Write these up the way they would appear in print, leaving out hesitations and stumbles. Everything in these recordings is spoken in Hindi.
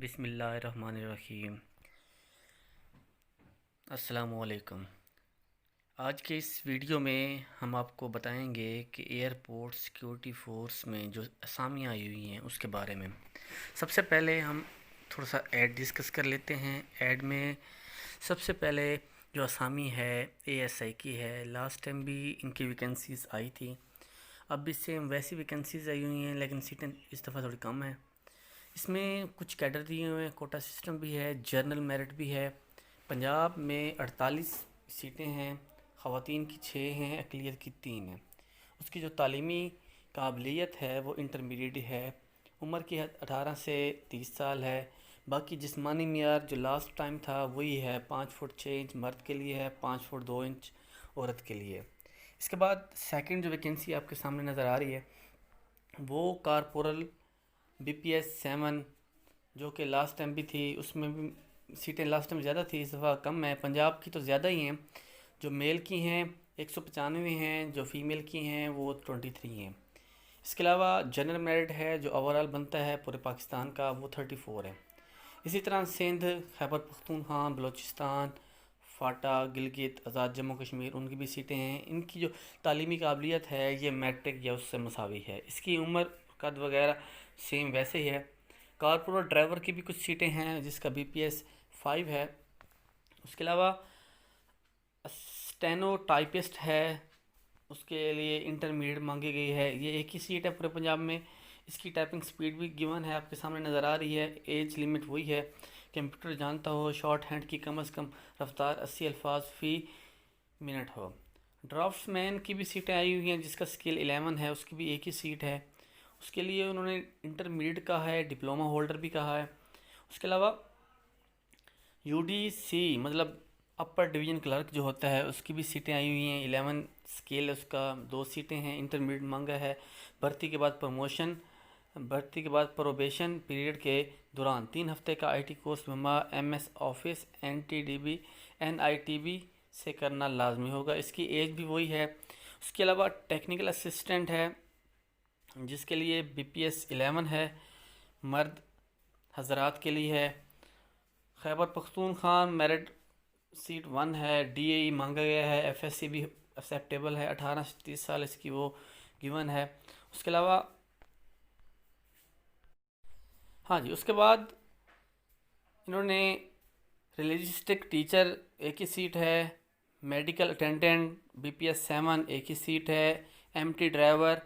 बिस्मिल्लाहिर्रहमानिर्रहीम। अस्सलामुअलैकुम। आज के इस वीडियो में हम आपको बताएंगे कि एयरपोर्ट सिक्योरिटी फ़ोर्स में जो असामियाँ आई हुई हैं उसके बारे में। सबसे पहले हम थोड़ा सा ऐड डिस्कस कर लेते हैं। ऐड में सबसे पहले जो असामी है एएसआई की है। लास्ट टाइम भी इनकी वैकेंसीज़ आई थी, अब भी सेम वैसी वैकेंसीज़ आई हुई हैं, लेकिन सीटें इस दफ़ा थोड़ी कम है। इसमें कुछ कैडर दिए हुए हैं, कोटा सिस्टम भी है, जर्नल मेरिट भी है। पंजाब में 48 सीटें हैं, ख़वातीन की 6 हैं, अक़लियत की 3 हैं। उसकी जो तालीमी काबिलियत है वो इंटरमीडिएट है। उम्र की हद 18 से 30 साल है। बाकी जिस्मानी मियार जो लास्ट टाइम था वही है, 5 फुट 6 इंच मर्द के लिए है, 5 फुट 2 इंच औरत के लिए। इसके बाद सेकंड जो वैकेंसी आपके सामने नज़र आ रही है वो कारपोरल BPS 7, जो कि लास्ट टाइम भी थी, उसमें भी सीटें लास्ट टाइम ज़्यादा थी, इस दफ़ा कम है। पंजाब की तो ज़्यादा ही हैं, जो मेल की हैं 195 हैं, जो फीमेल की हैं वो 23 हैं। इसके अलावा जनरल मेरिट है जो ओवरऑल बनता है पूरे पाकिस्तान का, वो 34 है। इसी तरह सिंध, खैबर पख्तूनख्वा, बलूचिस्तान, फाटा, गिलगित आज़ाद जम्मू कश्मीर, उनकी भी सीटें हैं। इनकी जो तालीमी काबिलियत है ये मैट्रिक या उससे मसावी है। इसकी उम्र कद वगैरह सेम वैसे ही है। कारपोरेट ड्राइवर की भी कुछ सीटें हैं जिसका BPS 5 है। उसके अलावा स्टेनो टाइपिस्ट है, उसके लिए इंटरमीडिएट मांगी गई है। ये एक ही सीट है पूरे पंजाब में। इसकी टाइपिंग स्पीड भी गिवन है, आपके सामने नज़र आ रही है। एज लिमिट वही है, कंप्यूटर जानता हो। शॉर्ट हैंड की कम से कम रफ्तार 80 अल्फाज फ़ी मिनट हो। ड्राफ्ट्समैन की भी सीटें आई हुई हैं जिसका स्किल 11 है, उसकी भी एक ही सीट है। उसके लिए उन्होंने इंटरमीडिएट कहा है, डिप्लोमा होल्डर भी कहा है। उसके अलावा UDC मतलब अपर डिवीज़न क्लर्क जो होता है उसकी भी सीटें आई हुई हैं। 11 स्केल है उसका, 2 सीटें हैं। इंटरमीडिएट मांगा है। भर्ती के बाद प्रमोशन, भर्ती के बाद प्रोबेशन पीरियड के दौरान 3 हफ्ते का IT course MS office NTDB NITB से करना लाजमी होगा। इसकी एज भी वही है। उसके अलावा टेक्निकल असिस्टेंट है जिसके लिए BPS 11 है, मर्द हजरात के लिए है। खैबर पख्तूनख्वा मेरिट सीट 1 है, DAE मांगा गया है। FSC भी एक्सेप्टेबल है, 18 से 30 साल इसकी वो गिवन है। उसके अलावा हाँ जी, उसके बाद इन्होंने रिलिजिस्टिक टीचर एक ही सीट है। मेडिकल अटेंडेंट BPS 7 एक ही सीट है। MT ड्राइवर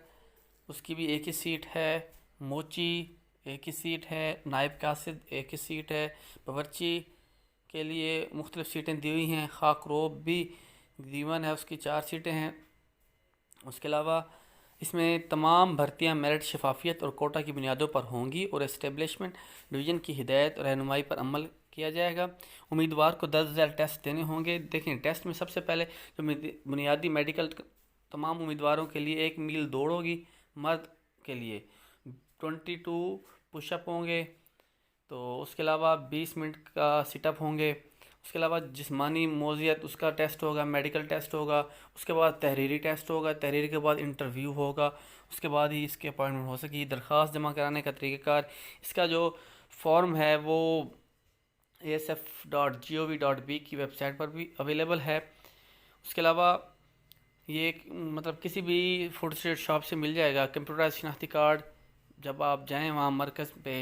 उसकी भी एक ही सीट है। मोची एक ही सीट है। नायब कासिद एक ही सीट है। बावर्ची के लिए मुख्तलिफ सीटें दी हुई हैं। खाकरोब भी दीवन है, उसकी 4 सीटें हैं। उसके अलावा इसमें तमाम भर्तियां मेरिट, शफाफियत और कोटा की बुनियादों पर होंगी और इस्टेब्लिशमेंट डिवीज़न की हिदायत और रहनुमाई पर अमल किया जाएगा। उम्मीदवार को 10,000 टेस्ट देने होंगे। देखें, टेस्ट में सबसे पहले जो बुनियादी मेडिकल तमाम उम्मीदवारों के लिए 1 मील दौड़ होगी। मर्द के लिए 22 पुशअप होंगे। तो उसके अलावा 20 मिनट का सिटअप होंगे। उसके अलावा जिस्मानी मोज़ियत उसका टेस्ट होगा, मेडिकल टेस्ट होगा। उसके बाद तहरीरी टेस्ट होगा, तहरीरी के बाद इंटरव्यू होगा। उसके बाद ही इसकी अपॉइंटमेंट हो सकेगी। दरख्वास्त जमा कराने का तरीक़ाकार, इसका जो फॉर्म है वो asf.gov.b की वेबसाइट पर भी अवेलेबल है। उसके अलावा ये मतलब किसी भी फूड स्ट्रीट शॉप से मिल जाएगा। कंप्यूटराइज शनाख्ती कार्ड जब आप जाएं वहाँ मरकज़ पे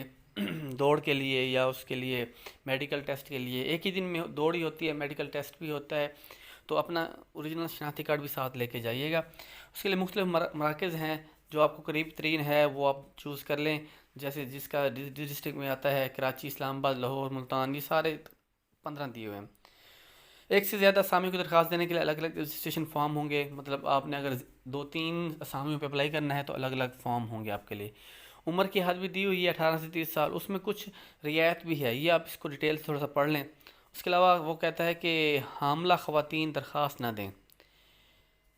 दौड़ के लिए या उसके लिए मेडिकल टेस्ट के लिए, एक ही दिन में दौड़ ही होती है, मेडिकल टेस्ट भी होता है, तो अपना ओरिजिनल शनाख्ती कार्ड भी साथ लेके जाइएगा। उसके लिए मुख्तलिफ मराकज़ हैं, जो आपको करीब तरीन है वो आप चूज़ कर लें। जैसे जिसका डिस्ट्रिक्ट में आता है, कराची, इस्लामाबाद, लाहौर, मुल्तान, ये सारे 15 दिए हुए हैं। एक से ज़्यादा असामियों की दरख्वास्त देने के लिए अलग अलग रजिस्ट्रेशन फॉर्म होंगे। मतलब आपने अगर 2-3 असामियों पे अप्लाई करना है तो अलग अलग फॉर्म होंगे आपके लिए। उम्र की हद भी दी हुई है 18 से 30 साल। उसमें कुछ रियायत भी है, ये आप इसको डिटेल से थोड़ा सा पढ़ लें। उसके अलावा वो कहता है कि हामला ख़वातीन दरख्वास्त ना दें।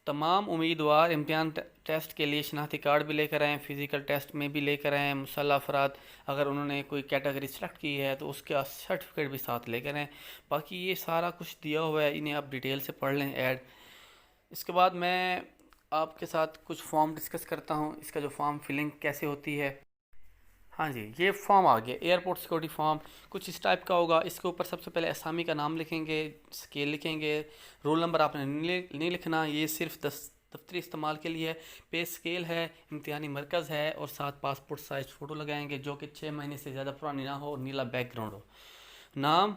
तमाम उम्मीदवार इम्तिहान टेस्ट के लिए शनाख्ती कार्ड भी लेकर आएँ, फ़िज़िकल टेस्ट में भी लेकर आएँ। मुसल्लह अफराद अगर उन्होंने कोई कैटेगरी सेलेक्ट की है तो उसका सर्टिफिकेट भी साथ लेकर आएँ। बाकी ये सारा कुछ दिया हुआ है, इन्हें आप डिटेल से पढ़ लें ऐड। इसके बाद मैं आपके साथ कुछ फॉर्म डिस्कस करता हूँ, इसका जो फॉर्म फिलिंग कैसे होती है। हाँ जी, ये फॉर्म आ गया, एयरपोर्ट सिक्योरिटी फॉर्म। कुछ इस टाइप का होगा। इसके ऊपर सबसे पहले असामी का नाम लिखेंगे, स्केल लिखेंगे, रोल नंबर आपने नहीं लिखना, ये सिर्फ दफ्तरी इस्तेमाल के लिए है। पे स्केल है, इम्तिहानी मरकज़ है, और साथ पासपोर्ट साइज फ़ोटो लगाएंगे जो कि 6 महीने से ज़्यादा पुरानी ना हो और नीला बैकग्राउंड हो। नाम,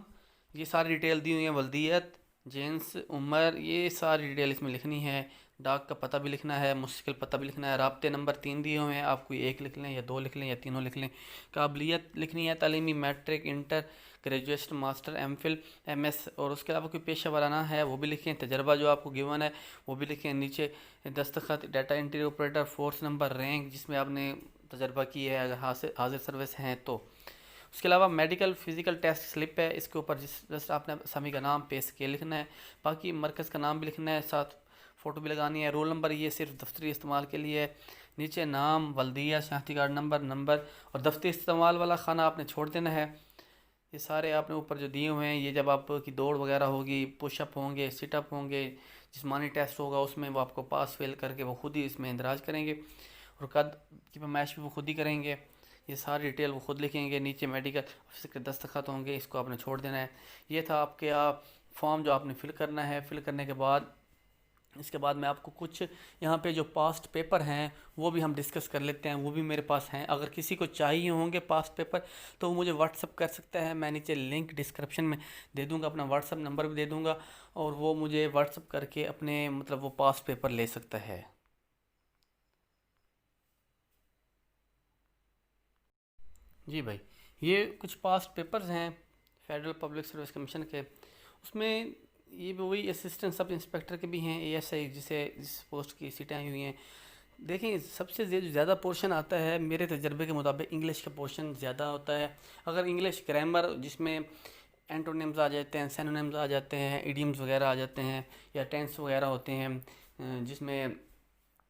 ये सारी डिटेल दी हुई है, वल्दियत, जेंस, उम्र, ये सारी डिटेल इसमें लिखनी है। डाक का पता भी लिखना है, मुश्किल पता भी लिखना है। राब्ते नंबर 3 दिए हुए हैं, आप कोई एक लिख लें या 2 लिख लें या तीनों लिख लें। काबिलियत लिखनी है, तालीमी, matric, inter, graduation, master, MPhil, MS, और उसके अलावा कोई पेशा वराना है वो भी लिखें। तजर्बा जो आपको गिवन है वो भी लिखें। नीचे दस्तखत, data entry operator, force number, rank जिसमें आपने तजर्बा की है, अगर हाजिर सर्विस हैं तो। उसके अलावा मेडिकल फिजिकल टेस्ट स्लिप है, इसके ऊपर जस्ट आपने समी का नाम, पे स्केल लिखना है। बाकी मरकज़ का नाम भी लिखना है, साथ फ़ोटो भी लगानी है। रोल नंबर ये सिर्फ दफ्तरी इस्तेमाल के लिए है। नीचे नाम, वल्दिया, शनाख्ती कार्ड नंबर और दफ्तरी इस्तेमाल वाला खाना आपने छोड़ देना है। ये सारे आपने ऊपर जो दिए हुए हैं, ये जब आपकी दौड़ वगैरह होगी, पुशअप होंगे, सिटअप होंगे, जिस्मानी टेस्ट होगा, उसमें वो आपको पास फेल करके वो खुद ही इसमें इंदराज करेंगे, और कद की पैमाइश भी वो खुद ही करेंगे। ये सारी डिटेल वो खुद लिखेंगे। नीचे मेडिकल ऑफिसर के दस्तखत होंगे, इसको आपने छोड़ देना है। ये था आपके फॉर्म जो आपने फिल करना है। फिल करने के बाद इसके बाद मैं आपको कुछ यहाँ पे जो पास्ट पेपर हैं वो भी हम डिस्कस कर लेते हैं। वो भी मेरे पास हैं, अगर किसी को चाहिए होंगे पास्ट पेपर तो वो मुझे व्हाट्सअप कर सकता है। मैं नीचे लिंक डिस्क्रिप्शन में दे दूँगा, अपना व्हाट्सअप नंबर भी दे दूँगा, और वो मुझे व्हाट्सअप करके अपने मतलब वो पास्ट पेपर ले सकता है। जी भाई, ये कुछ पास्ट पेपर्स हैं फेडरल पब्लिक सर्विस कमीशन के। उसमें ये भी वही असिस्टेंट सब इंस्पेक्टर के भी हैं, एएसआई जिस पोस्ट की सीटें आई हुई हैं। देखें, सबसे ज़्यादा पोर्शन आता है मेरे तजर्बे के मुताबिक, इंग्लिश का पोर्शन ज़्यादा होता है। अगर इंग्लिश ग्रामर जिसमें एंटोनिम्स आ जाते हैं, सिनोनिम्स आ जाते हैं, इडियम्स वगैरह आ जाते हैं, या टेंस वगैरह होते हैं, जिसमें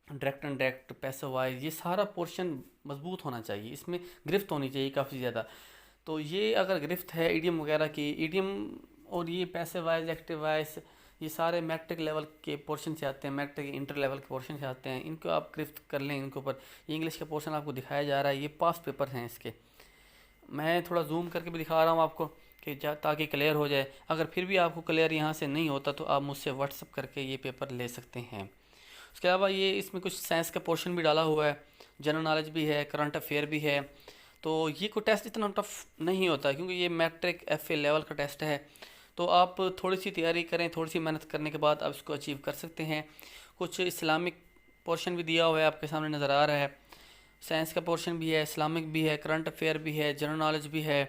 direct and direct, passive wise, ये सारा पोर्शन मजबूत होना चाहिए, इसमें गिरफ्त होनी चाहिए काफ़ी ज़्यादा। तो ये अगर गिरफ्त है इडियम वगैरह की, इडियम और ये पैसिव वाइज, एक्टिव वाइज, ये सारे मैट्रिक लेवल के पोर्शन से आते हैं, मैट्रिक इंटर लेवल के पोर्शन से आते हैं, इनको आप गिरफ्त कर लें। इनके ऊपर ये इंग्लिश का पोर्शन आपको दिखाया जा रहा है, ये पास पेपर हैं इसके। मैं थोड़ा जूम करके भी दिखा रहा हूँ आपको कि ताकि क्लियर हो जाए। अगर फिर भी आपको क्लियर यहाँ से नहीं होता तो आप मुझसे व्हाट्सअप करके ये पेपर ले सकते हैं। उसके अलावा ये इसमें कुछ साइंस का पोर्शन भी डाला हुआ है, जनरल नॉलेज भी है, करंट अफेयर भी है। तो ये कोई टेस्ट इतना टफ नहीं होता, क्योंकि ये मैट्रिक एफए लेवल का टेस्ट है। तो आप थोड़ी सी तैयारी करें, थोड़ी सी मेहनत करने के बाद आप इसको अचीव कर सकते हैं। कुछ इस्लामिक पोर्शन भी दिया हुआ है, आपके सामने नज़र आ रहा है। साइंस का पोर्शन भी है, इस्लामिक भी है, करंट अफेयर भी है, जनरल नॉलेज भी है।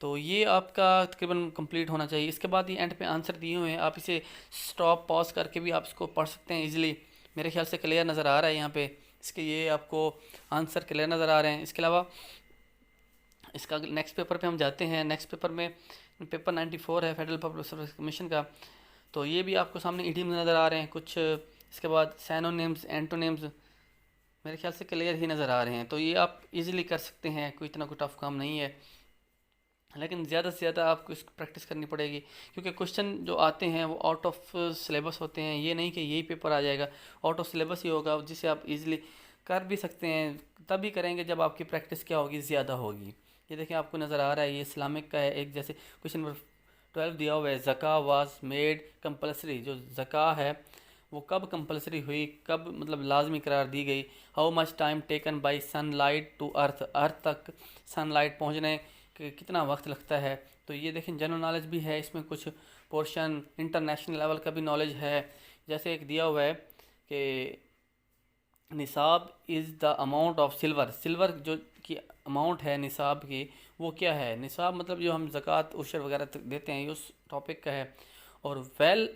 तो ये आपका तकरीबन कंप्लीट होना चाहिए। इसके बाद ये एंड पे आंसर दिए हुए हैं, आप इसे स्टॉप पॉज करके भी आप इसको पढ़ सकते हैं इजीली। मेरे ख्याल से क्लियर नज़र आ रहा है यहाँ पे, इसके ये आपको आंसर क्लियर नज़र आ रहे हैं। इसके अलावा इसका नेक्स्ट पेपर पे हम जाते हैं। नेक्स्ट पेपर में पेपर 94 है फेडरल पब्लिक सर्विस कमीशन का। तो ये भी आपको सामने इडियम नज़र आ रहे हैं कुछ। इसके बाद सैनोनिम्स, एंटोनिम्स मेरे ख्याल से क्लियर ही नज़र आ रहे हैं। तो ये आप इजीली कर सकते हैं, कोई इतना कोई टफ काम नहीं है। लेकिन ज़्यादा से ज़्यादा आपको इसकी प्रैक्टिस करनी पड़ेगी, क्योंकि क्वेश्चन जो आते हैं वो आउट ऑफ सिलेबस होते हैं। ये नहीं कि यही पेपर आ जाएगा, आउट ऑफ सिलेबस ही होगा, जिसे आप इजीली कर भी सकते हैं। तभी करेंगे जब आपकी प्रैक्टिस क्या होगी, ज़्यादा होगी। ये देखिए आपको नज़र आ रहा है, ये इस्लामिक का है। एक जैसे क्वेश्चन नंबर 12 दिया हुआ है, ज़का वाज मेड कंपलसरी। जो ज़का है वो कब कंपलसरी हुई, कब मतलब लाजमी करार दी गई। How much time taken by sunlight to earth, earth तक सनलाइट पहुँचने कि कितना वक्त लगता है। तो ये देखें जनरल नॉलेज भी है इसमें, कुछ पोर्शन इंटरनेशनल लेवल का भी नॉलेज है। जैसे एक दिया हुआ है कि निसाब is the amount of silver, silver जो की अमाउंट है निसाब की वो क्या है। निसाब मतलब जो हम ज़कात उशर वगैरह देते हैं, ये उस टॉपिक का है। और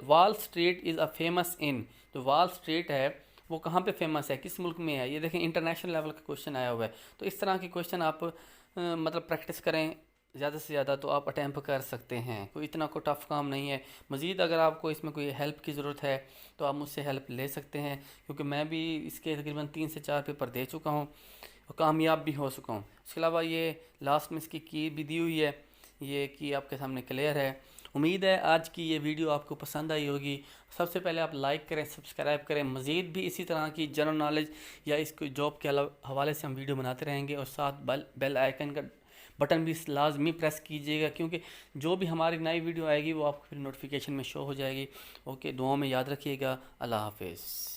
wall street is a famous in, जो वॉल स्ट्रीट है वो कहाँ पे फेमस है, किस मुल्क में है। ये देखें इंटरनेशनल लेवल का क्वेश्चन आया हुआ है। तो इस तरह के क्वेश्चन आप मतलब प्रैक्टिस करें ज़्यादा से ज़्यादा, तो आप अटैम्प्ट कर सकते हैं। कोई इतना कोई टफ काम नहीं है। मज़ीद अगर आपको इसमें कोई हेल्प की ज़रूरत है तो आप मुझसे हेल्प ले सकते हैं, क्योंकि मैं भी इसके तकरीबन 3 से 4 पेपर दे चुका हूँ और कामयाब भी हो चुका हूँ। उसके अलावा ये लास्ट में इसकी की भी दी हुई है, ये कि आपके सामने क्लियर है। उम्मीद है आज की ये वीडियो आपको पसंद आई होगी। सबसे पहले आप लाइक करें, सब्सक्राइब करें। मज़ीद भी इसी तरह की जनरल नॉलेज या इसको जॉब के हवाले से हम वीडियो बनाते रहेंगे। और साथ बेल आइकन का बटन भी लाजमी प्रेस कीजिएगा, क्योंकि जो भी हमारी नई वीडियो आएगी वो आपको फिर नोटिफिकेशन में शो हो जाएगी। ओके, दुआओं में याद रखिएगा। अल्लाह हाफिज़।